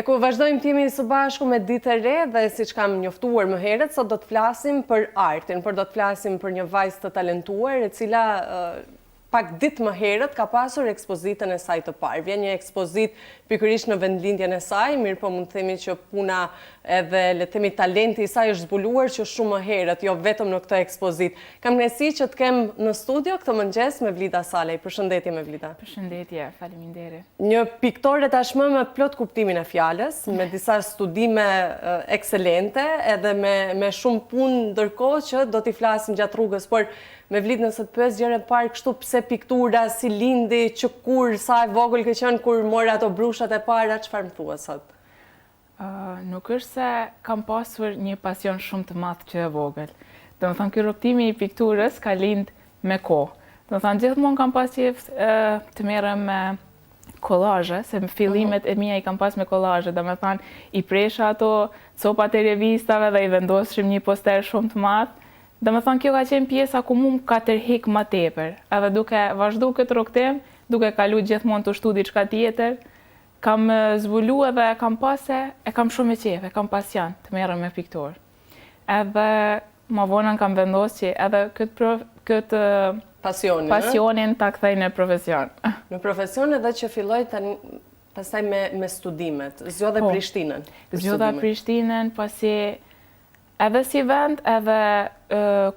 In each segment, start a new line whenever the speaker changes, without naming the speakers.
E ku vazhdojmë timin së bashku me Ditë e Re dhe siç kam njoftuar më herët, sot do të flasim për artin, do të flasim për një vajzë të talentuar, e cila pak ditë më herët ka pasur ekspozitën e saj të parë. Vjen një ekspozit pikërisht në vendlindjen e saj, mirë po mund të themi që puna edhe le të themi talenti i saj është zbuluar që shumë më herët, jo vetëm në këtë ekspozit. Kam kënaqësi që të kem në studio këtë mëngjes me Vlida Salej. Përshëndetje me Vlida.
Përshëndetje, faleminderit.
Një piktore tashmë me plot kuptimin e fjalës, me disa studime ekselente, edhe me shumë punë, ndërkohë që do t'i flasim gjatë rrugës, por me Vlit nëse të pyes gjëra parë kështu pse piktura, si lindi, që kur, sa e vogël ke qenë kur morë ato brushat e para, çfarë më thua sot?
Nuk është se kam pasur një pasion shumë të madh që e vogël. Domethënë ky rrugtimi i pikturës ka lind me kohë. Domethënë gjithmonë kam pasur të merrem me kollazhe, se në fillimet e mia i kam pas me kollazhe, domethënë i presha ato copat e revistave dhe i vendosim një poster shumë të madh. Domethënë kjo ka qenë pjesa ku mu ka tërheq më tepër, edhe duke vazhdu këtë rrugtim, duke kalu gjithmonë të shtu diçka tjetër, kam zbulu edhe kam kam shumë qejf, kam pasion të merrem me pikturë. Edhe më vonë kam vendosur që edhe këtë pasionin ta kthej në profesion.
Në profesion edhe që filloj pastaj me studimet, zgjodhe Prishtinën.
Zgjodha Prishtinën, pasi edhe si vend, edhe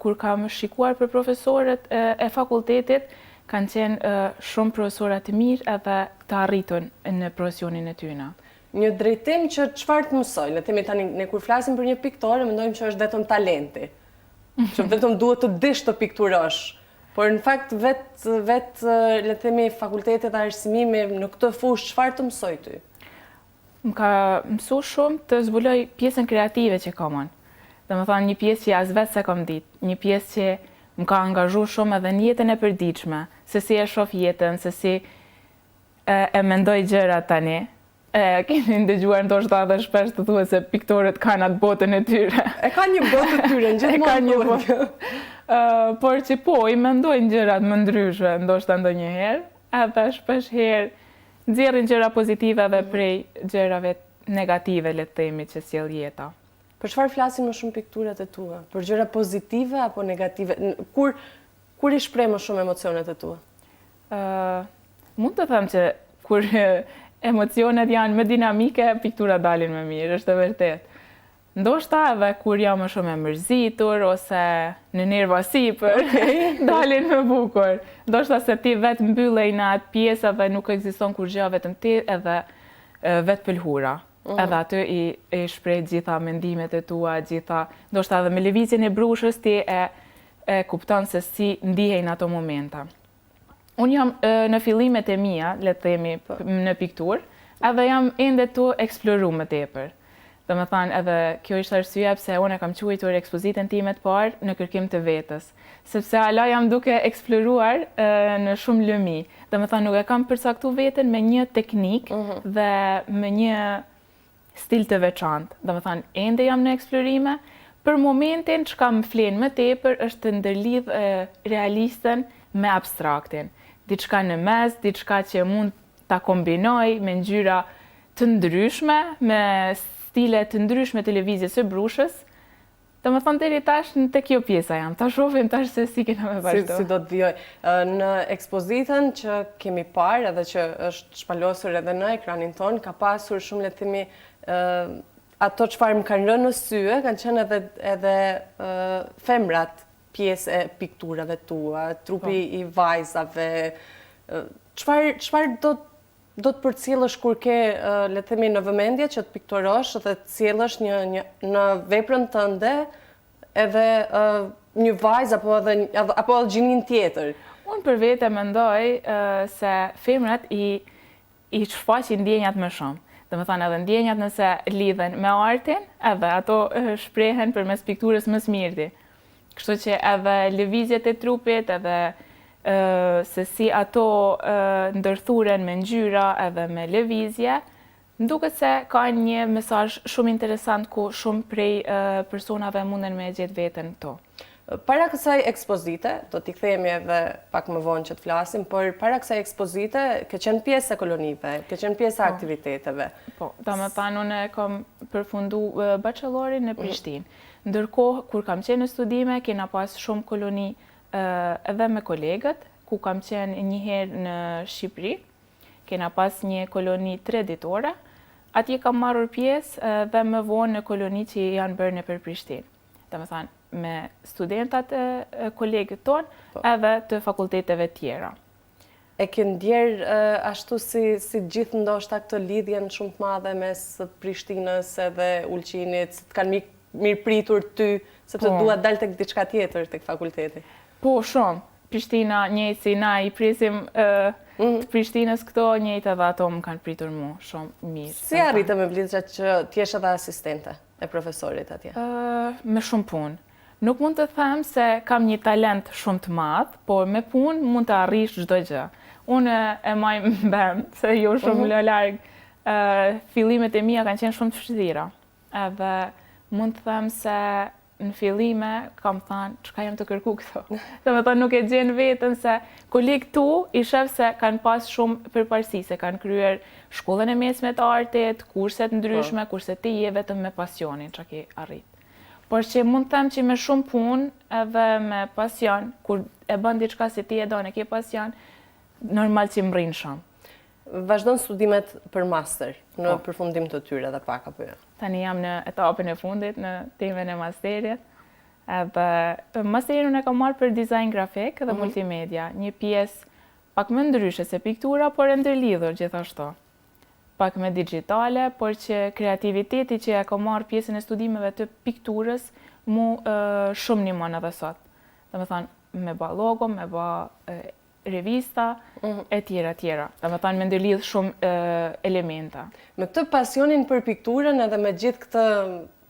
kur kam shikuar për profesorët e fakultetit, kanë qenë shumë profesorat të mirë edhe të arritun në profesionin e tyre.
Një drejtim që çfarë të mësoj? Le të themi tani, ne kur flasim për një piktore, mendojmë që është vetëm talenti. Që vetëm duhet të dish të pikturosh. Por në fakt vetë le të themi fakultetet e arsimimi në këtë fushë çfarë të mësoj ty?
Më ka mësu shumë të zbuloj pjesën kreative që kam unë. Domethënë një pjesë që as vetë se kam ditë, një pjesë që më ka angazhu shumë edhe në jetën e përditshme, se si e shoh jetën, se si e mendoj gjërat tani. Keni ndëgjuar ndoshta edhe shpesh të thuhet se piktorët kanë atë botën e tyre.
E kanë një botë të tyre, gjithmonë një botë.
Por që po, i mendojnë gjërat më ndryshe, ndoshta ndonjëherë, edhe shpesh herë nxjerrin gjëra pozitive edhe prej gjërave negative, le të themi, që sjell jeta.
Për çfarë flasin më shumë pikturat e tua? Për gjëra pozitive apo negative? Kur i shpreh më shumë emocionet e tua?
Mund të them që kur emocionet janë më dinamike, pikturat dalin më mirë, është e vërtetë. Ndoshta edhe kur jam më shumë e mërzitur ose në nerva sipër, dalin më bukur. Ndoshta se ti vetë mbyllej në atë pjesë dhe nuk ekziston kur gjë vetëm ti edhe vetë pëlhura. Edhe aty i shpreh gjitha mendimet e tua, gjitha, ndoshta edhe me lëvizjen e brushës ti e kupton se si ndihej në ato momenta. Unë jam në fillimet e mia, le të themi, në pikturë, edhe jam ende tu eksploru më tepër. Domethënë edhe kjo ishte arsyeja pse unë kam quajtur ekspozitën time të parë në kërkim të vetës, sepse hala jam duke eksploruar në shumë lëmi. Domethënë nuk e kam përcaktuar veten me një teknikë dhe me një stil të veçantë. Domethënë ende jam në eksplorime. Për momentin çka më flen më tepër është të ndërlidh realistën me abstraktin. Diçka në mes, diçka që mund ta kombinoj me ngjyra të ndryshme, me stile të ndryshme të lëvizjes së brushës. Domethënë deri tash te kjo pjesa jam. Ta shohim tash se si kena me vazhdo.
Si do të vijoj. Në ekspozitën që kemi parë edhe që është shpalosur edhe në ekranin ton, ka pasur shumë le të themi ato çfarë më kanë rënë në sy, kanë qenë edhe femrat pjesë e pikturave tua, trupi i vajzave. Çfarë do të përcjellësh kur ke le të themi në vëmendje që të piktorosh dhe të sjellësh në veprën tënde edhe një vajzë apo gjinin tjetër?
Unë për vete mendoj se femrat i shfaqin ndjenjat më shumë. Domethënë edhe ndjenjat nëse lidhen me artin, edhe ato shprehen përmes pikturës më së miri. Kështu që edhe lëvizjet e trupit, edhe se si ato ndërthuren me ngjyra edhe me lëvizje, Nduket se ka një mesazh shumë interesant ku shumë prej personave munden me gjetë veten këto.
Para kësaj ekspozite, do t'i kthehemi edhe pak më vonë që të flasim, por para kësaj ekspozite ke qenë pjesë e kolonive, ke qenë pjesë e aktiviteteve.
Po, domethënë unë kam përfundu bachelorin në Prishtinë. Ndërkohë, kur kam qenë në studime, kena pas shumë koloni edhe me kolegët, ku kam qenë një herë në Shqipëri, kena pas një koloni 3 ditore, atje kam marrur pjesë dhe më vonë në koloni që janë bërë nëpër Prishtinë. Domethënë, me studentat e kolegët tonë edhe të fakulteteve tjera.
E ke ndjerë ashtu si gjithë ndoshta këtë lidhjen shumë të madhe mes Prishtinës edhe Ulqinit, të kanë mirë pritur ty, sepse duhet dalë tek diçka tjetër tek fakulteti.
Po, shumë. Prishtina njëjtë si na i prisim të Prishtinës këto, njëjtë edhe ato më kanë pritur mu shumë mirë.
Si arritë me Vlindra që t'jesh edhe asistente e profesorit atje?
Me shumë punë. Nuk mund të them se kam një talent shumë të madh, por me punë mund të arrish çdo gjë. Unë e maj më bend, se jo shumë larg. Fillimet e mia kanë qenë shumë të vështira. Edhe mund të them se në fillime kam thënë çka jam të kërku këto. Domethënë nuk e gjen veten se kolegë tu i shef se kanë pas shumë përparësi, se kanë kryer shkollën e mesme të artit, kurset ndryshme, kurset të je vetëm me pasionin që ke arrit. Por që mund të them që me shumë punë edhe me pasion, kur e bën diçka si ti e do, e ke pasion, normal që më rrinë shumë.
Vazhdon studimet për master, në përfundim të tyre dhe pak apo jo?
Tani jam në etapën e fundit, në temën e masterit. Edhe masterin unë e kam marrë për dizajn grafik dhe multimedia. Një pjesë pak më ndryshe se piktura, por e ndërlidhur gjithashtu. Pak me digitale, por që kreativiteti që e kam marrë pjesën e studimeve të pikturës mu shumë nimon edhe sot. Domethënë me ba logo, me ba revista, e tjera. Domethënë me ndërlidh shumë elementa.
Me këtë pasionin për pikturën edhe me gjithë këtë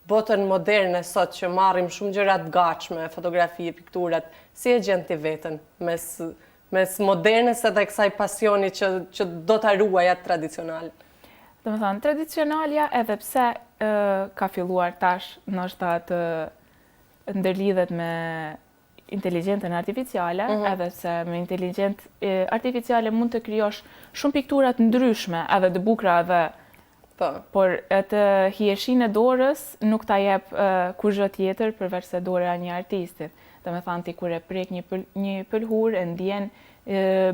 botën moderne sot që marrim shumë gjëra të gatshme, fotografi, pikturat, si e gjen ti veten mes modernës edhe kësaj pasioni që do ta ruajat tradicional?
Domethënë, tradicionalja edhe pse ka filluar tash ndoshta të ndërlidhet me inteligjencën artificiale, edhe pse me inteligjencë artificiale mund të krijosh shumë piktura të ndryshme, edhe të bukura edhe por atë hijeshinë e dorës nuk ta jep kurrë tjetër përveç se dora e një artistit. Domethënë ti kur e prek një pëlhurë, e ndjen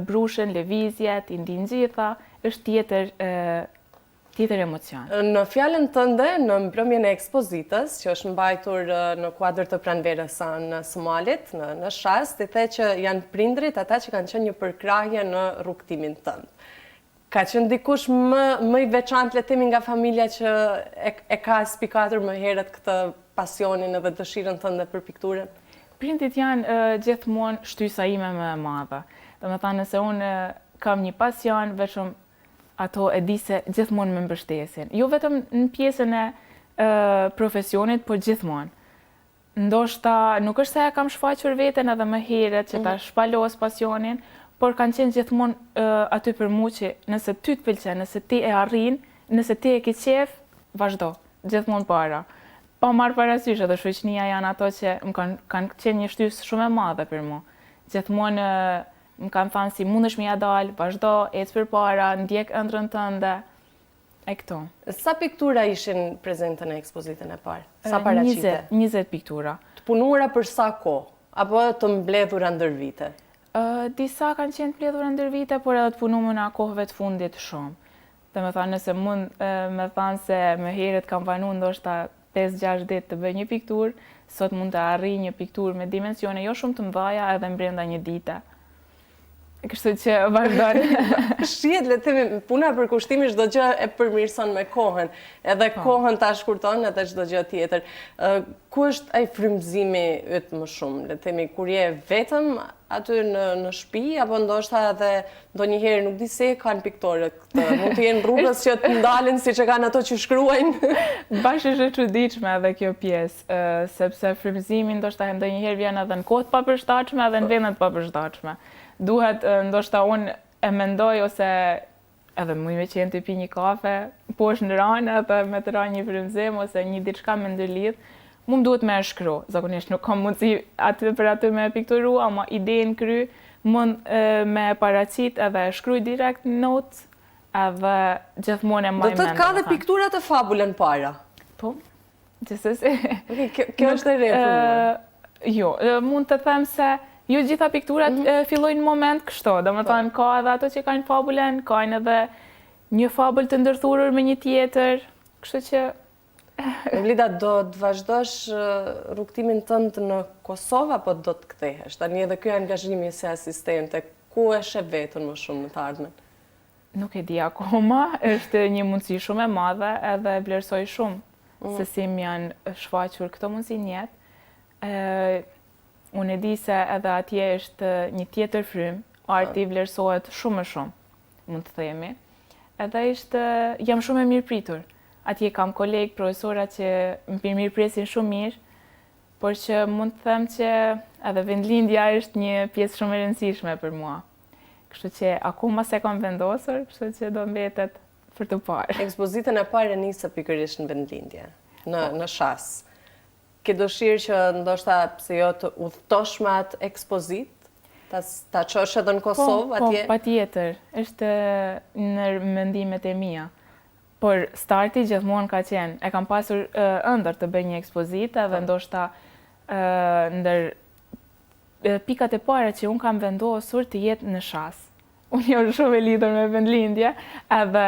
brushën, lëvizjet, i ndjen gjitha, është tjetër emocion.
Në fjalën tënde, në mbrëmjen e ekspozitës, që është mbajtur në kuadër të pranverës në Somalit, në Shas, ti the që janë prindrit ata që kanë qenë një përkrahje në rrugtimin tënd. Ka qenë dikush më i veçantë le të themi nga familja që e ka spikatur më herët këtë pasionin edhe dëshirën tënde për pikturën?
Prindit janë gjithmonë shtysa ime më e madhe. Domethënë nëse unë kam një pasion, vetëm ato e di se gjithmonë më mbështesin. Jo vetëm në pjesën e profesionit, por gjithmonë. Ndoshta nuk është se e kam shfaqur veten edhe më herët që ta shpalos pasionin, por kanë qenë gjithmonë aty për mua që nëse ty të pëlqen, nëse ti e arrin, nëse ti e ke qef, vazhdo, gjithmonë para. Pa marrë parasysh edhe shoqënia janë ato që më kanë qenë një shtysë shumë e madhe për mua. Gjithmonë më kanë thënë si mundesh me ja dal, vazhdo, ec përpara, ndjek ëndrrën tënde. E këto.
Sa piktura ishin prezente në ekspozitën e parë? Sa paraqite?
20 piktura.
Të punuara për sa kohë? Apo të mbledhura ndër vite?
Disa kanë qenë mbledhura ndër vite, por edhe të punuara në kohëve të fundit shumë. Domethënë nëse mund me thënë se më herët kam planuar ndoshta 5-6 ditë të bëj një pikturë, sot mund të arrij një pikturë me dimensione jo shumë të mëdha edhe brenda një dite. Kështu që vazhdon.
Shihet le të themi, puna për kushtimin çdo gjë e përmirëson me kohën, edhe kohën ta shkurton edhe çdo gjë tjetër. Ku është ai frymëzimi yt më shumë? Le të themi kur je vetëm aty në shtëpi apo ndoshta edhe ndonjëherë nuk di se kanë piktorët këtë. Mund të jenë rrugës që të ndalen siç e kanë ato që shkruajnë.
Bashkë është e çuditshme edhe kjo pjesë, sepse frymëzimi ndoshta ndonjëherë vjen edhe në kohë të papërshtatshme edhe në vende të papërshtatshme. Duhet, ndoshta unë e mendoj ose edhe më me qenë të pi një kafe, poshtë në ranë edhe me të ranë një frymëzim ose një diçka me ndërlidh, mu më duhet me e shkru. Zakonisht nuk kam mundësi aty për aty me pikturu, ama idenë kry, mund me paracit edhe e shkruj direkt në notes, edhe gjithmonë e maj
Do të ka dhe pikturat e fabulën para?
Po, gjithsesi.
Kjo është e re për mua.
Jo, mund të them se jo gjitha pikturat fillojnë në moment kështu, do më thënë ka edhe ato që kanë fabulën, kanë edhe një fabul të ndërthurur me një tjetër, kështu që...
Evlida, do të vazhdosh rrugtimin tënd në Kosovë apo do të kthehesh? Tani edhe ky angazhimi si asistente, ku e sheh veten më shumë në të ardhmen?
Nuk e di akoma, është një mundësi shumë e madhe edhe vlerësoj shumë se si më janë shfaqur këto mundësi në jetë. Unë e di se edhe atje është një tjetër frymë, arti vlerësohet shumë më shumë, mund të themi. Edhe jam shumë e mirë pritur. Atje kam kolegë, profesora që më mirëpresin shumë mirë, por që mund të them që edhe vendlindja është një pjesë shumë e rëndësishme për mua. Kështu që akoma se kam vendosur, kështu që do mbetet për të parë.
Ekspozitën e parë nisë pikërisht në vendlindje, në Shas. Ke dëshirë që ndoshta pse jo të udhëtosh me atë ekspozit, ta çosh edhe në Kosovë atje?
Po, patjetër, është në mendimet e mia. Por starti gjithmonë ka qenë, e kam pasur ëndër të bëj një ekspozitë dhe ndoshta ndër pikat e para që unë kam vendosur të jetë në Shas. Unë jam shumë e lidhur me vendlindje, edhe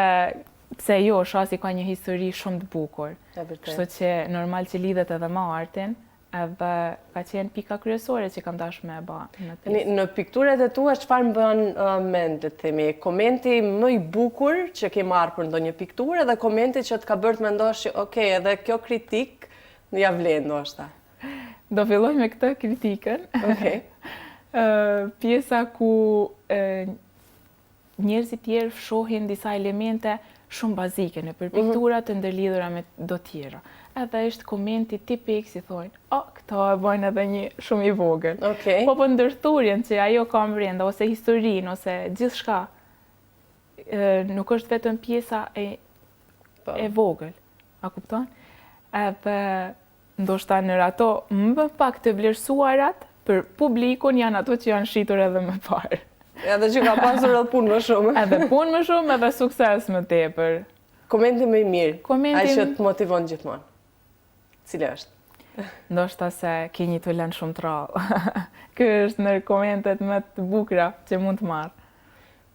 pse jo, Shasi ka një histori shumë të bukur. Kështu që normal që lidhet edhe me artin, edhe ka qenë pika kryesore që kam dash me e ba.
Në pikturet e tua, çfarë më bën mend, le të themi, komenti më i bukur që ke marrë për ndonjë pikturë dhe komenti që të ka bërë të mendosh që okay, edhe kjo kritik ja vlen ndoshta.
Do filloj me këtë kritikën.
Okej.
Pjesa ku njerëzit tjerë fshohin disa elemente shumë bazike në për pikturat të ndërlidhura me do tjera. Edhe është komenti tipik si thonë, këto e bojnë edhe një shumë i vogël. Po për ndërthurjen që ajo ka brenda, ose historinë, ose gjithë shka, nuk është vetëm pjesa e vogël. A kupton? Edhe ndoshta nër ato më pak të vlerësuarat për publikun janë ato që janë shitur edhe më parë.
Edhe që ka pasur edhe punë më shumë.
Edhe punë më shumë, edhe sukses më tepër.
Komenti më i mirë, ai që të motivon gjithmonë. Cili është?
Ndoshta se ke një tulen shumë të rrallë. Ky është në komentet më të bukura që mund të marr.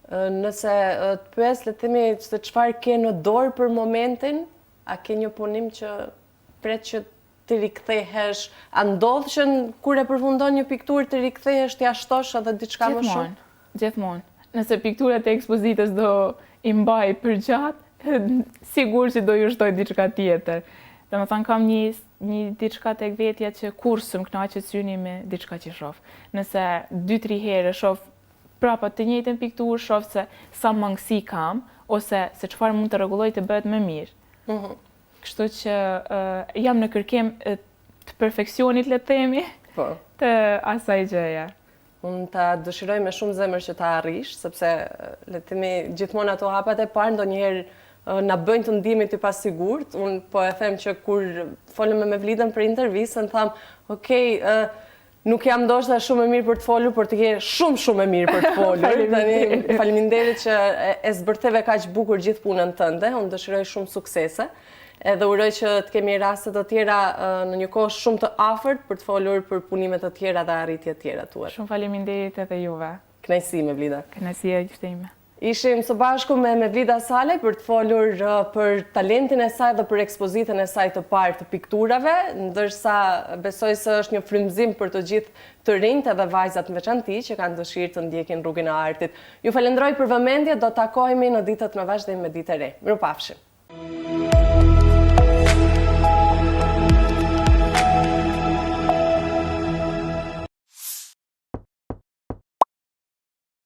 Nëse të pyes, le të themi se çfarë ke në dorë për momentin, a ke një punim që pret që të rikthehesh, a ndodh që kur e përfundon një pikturë të rikthehesh, t'ia shtosh edhe diçka më shumë?
Gjithmonë. Nëse pikturat e ekspozitës do i mbaj për gjatë, sigur që do ju shtoj diçka tjetër. Dhe më thënë kam një diçka tek vetja që kur së më knaqet syni me diçka që shoh. Nëse 2-3 herë shoh prapa të njëjtën pikturë, shoh se sa mangësi kam, ose se çfarë mund të rregulloj të bëhet më mirë. Kështu që jam në kërkim të perfeksionit, le të themi, të asaj gjëje.
Unë ta dëshiroj me shumë zemër që ta arrish, sepse le të themi gjithmonë ato hapat e parë ndonjëherë na bëjnë të ndihemi të pasigurt. Unë po e them që kur folëm me Vlidën për intervistën, tham, okay, nuk jam ndoshta shumë e mirë për të folur, por të je shumë e mirë për të folur. Tani faleminderit që e zbërtheve kaq bukur gjithë punën tënde. Unë dëshiroj shumë suksese. Edhe uroj që të kemi raste të tjera në një kohë shumë të afërt për të folur për punimet të tjera dhe arritjet të tjera tuaja.
Shumë faleminderit edhe juve.
Kënaqësi me Vlida.
Kënaqësia ishte ime.
Ishim së bashku me Vlida Salaj për të folur për talentin e saj dhe për ekspozitën e saj të parë të pikturave, ndërsa besoj se është një frymëzim për të gjithë të rinjt edhe vajzat në veçanti që kanë dëshirë të ndjekin rrugën e artit. Ju falenderoj për vëmendje, do takohemi në ditët me vazhdim me ditë e re. Mirupafshim.